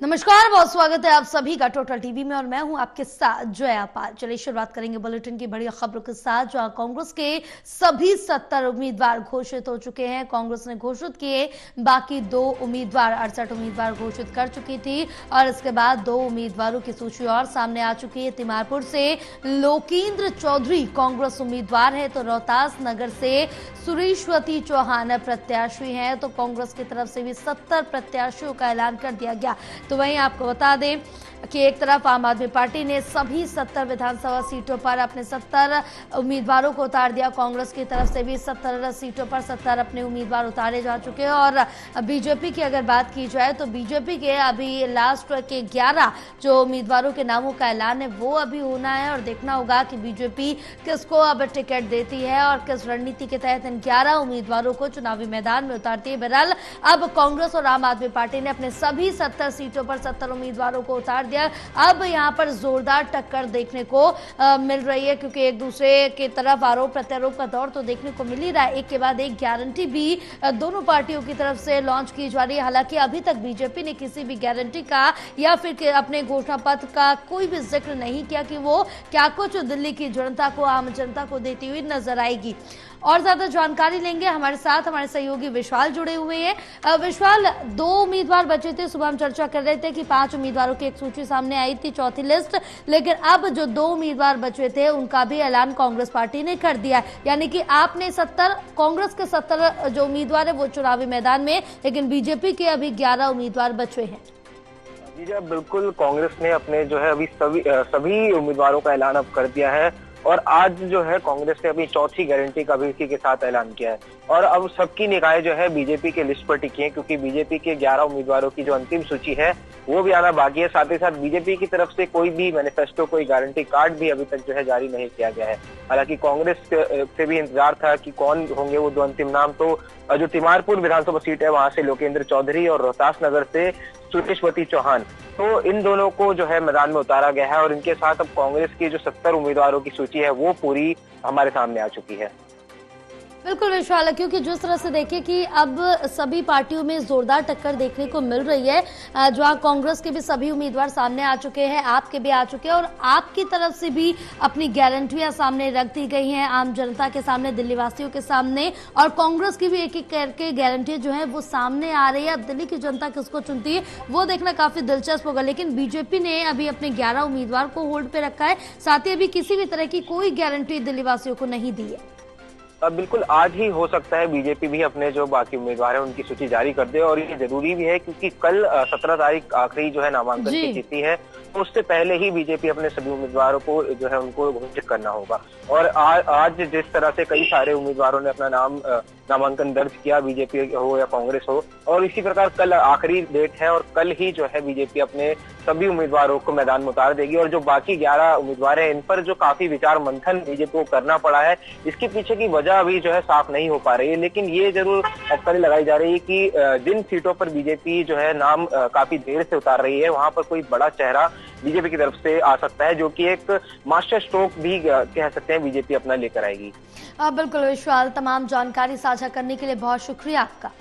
नमस्कार, बहुत स्वागत है आप सभी का टोटल टीवी में और मैं हूं आपके साथ जया पाल। चलिए शुरुआत करेंगे बुलेटिन की बड़ी खबरों के साथ, जहां कांग्रेस के सभी 70 उम्मीदवार घोषित हो चुके हैं। कांग्रेस ने घोषित किए बाकी 2 उम्मीदवार, 68 उम्मीदवार घोषित कर चुकी थी और इसके बाद 2 उम्मीदवारों की सूची और सामने आ चुकी है। तिमारपुर से लोकेंद्र चौधरी कांग्रेस उम्मीदवार है, तो रोहतास नगर से सुरेशवती चौहान प्रत्याशी हैं। तो कांग्रेस की तरफ से भी 70 प्रत्याशियों का ऐलान कर दिया गया। तो वहीं आपको बता दें कि एक तरफ आम आदमी पार्टी ने सभी 70 विधानसभा सीटों पर अपने 70 उम्मीदवारों को उतार दिया। कांग्रेस की तरफ से भी 70 सीटों पर 70 अपने उम्मीदवार उतारे जा चुके हैं। और बीजेपी की अगर बात की जाए तो बीजेपी के अभी लास्ट के 11 जो उम्मीदवारों के नामों का ऐलान है वो अभी होना है और देखना होगा कि बीजेपी किसको अब टिकट देती है और किस रणनीति के तहत इन 11 उम्मीदवारों को चुनावी मैदान में उतारती है। बहरहाल अब कांग्रेस और आम आदमी पार्टी ने अपने सभी 70 सीटों पर 70 उम्मीदवारों को उतार दिया। अब यहां पर जोरदार टक्कर देखने को मिल रही है, क्योंकि एक दूसरे की तरफ आरोप प्रत्यारोप का दौर तो देखने को मिल ही रहा है। एक के बाद एक गारंटी भी दोनों पार्टियों की तरफ से लॉन्च की जा रही है। हालांकि अभी तक बीजेपी ने किसी भी गारंटी का या फिर अपने घोषणा पत्र का कोई भी जिक्र नहीं किया कि वो क्या कुछ दिल्ली की जनता को, आम जनता को देती हुई नजर आएगी। और ज्यादा जानकारी लेंगे, हमारे साथ हमारे सहयोगी विशाल जुड़े हुए हैं। विशाल, 2 उम्मीदवार बचे थे, सुबह हम चर्चा कर रहे थे कि 5 उम्मीदवारों की एक सूची सामने आई थी, चौथी लिस्ट, लेकिन अब जो 2 उम्मीदवार बचे थे उनका भी ऐलान कांग्रेस पार्टी ने कर दिया है। यानी कि आपने 70, कांग्रेस के 70 जो उम्मीदवार है वो चुनावी मैदान में, लेकिन बीजेपी के अभी 11 उम्मीदवार बचे हैं। जी जब बिल्कुल कांग्रेस ने अपने जो है अभी सभी उम्मीदवारों का ऐलान अब कर दिया है और आज जो है कांग्रेस ने अपनी चौथी गारंटी का भी इसी के साथ ऐलान किया है। और अब सबकी निगाहें जो है बीजेपी के लिस्ट पर टिकी है, क्योंकि बीजेपी के 11 उम्मीदवारों की जो अंतिम सूची है वो भी आना बाकी है। साथ ही साथ बीजेपी की तरफ से कोई भी मैनिफेस्टो, कोई गारंटी कार्ड भी अभी तक जो है जारी नहीं किया गया है। हालांकि कांग्रेस से भी इंतजार था कि कौन होंगे वो 2 अंतिम नाम। तो जो तिमारपुर विधानसभा सीट है वहां से लोकेंद्र चौधरी और रोहतास नगर से सुरेशवती चौहान, तो इन दोनों को जो है मैदान में उतारा गया है और इनके साथ अब कांग्रेस की जो 70 उम्मीदवारों की सूची है वो पूरी हमारे सामने आ चुकी है। बिल्कुल विशाल, क्योंकि जिस तरह से देखिए कि अब सभी पार्टियों में जोरदार टक्कर देखने को मिल रही है, जहां कांग्रेस के भी सभी उम्मीदवार सामने आ चुके हैं, आपके भी आ चुके हैं और आपकी तरफ से भी अपनी गारंटियां सामने रख दी गई हैं आम जनता के सामने, दिल्ली वासियों के सामने, और कांग्रेस की भी एक एक करके गारंटी जो है वो सामने आ रही है। अब दिल्ली की जनता किसको चुनती है वो देखना काफी दिलचस्प होगा। लेकिन बीजेपी ने अभी अपने 11 उम्मीदवार को होल्ड पे रखा है, साथ ही अभी किसी भी तरह की कोई गारंटी दिल्ली वासियों को नहीं दी है। बिल्कुल आज ही हो सकता है बीजेपी भी अपने जो बाकी उम्मीदवार हैं उनकी सूची जारी कर दे, और ये जरूरी भी है क्योंकि कल 17 तारीख आखिरी जो है नामांकन की तिथि है, तो उससे पहले ही बीजेपी अपने सभी उम्मीदवारों को जो है उनको घोषित करना होगा। और आज जिस तरह से कई सारे उम्मीदवारों ने अपना नामांकन दर्ज किया, बीजेपी हो या कांग्रेस हो, और इसी प्रकार कल आखिरी डेट है और कल ही जो है बीजेपी अपने सभी उम्मीदवारों को मैदान में उतार देगी। और जो बाकी 11 उम्मीदवार हैं इन पर जो काफी विचार मंथन बीजेपी को करना पड़ा है, इसके पीछे की वजह अभी जो है साफ नहीं हो पा रही है। लेकिन ये जरूर अटकलें लगाई जा रही है कि जिन सीटों पर बीजेपी जो है नाम काफी देर से उतार रही है वहां पर कोई बड़ा चेहरा बीजेपी की तरफ से आ सकता है, जो कि एक मास्टर स्ट्रोक भी कह सकते हैं बीजेपी अपना लेकर आएगी। बिल्कुल विशाल, तमाम जानकारी साझा करने के लिए बहुत शुक्रिया आपका।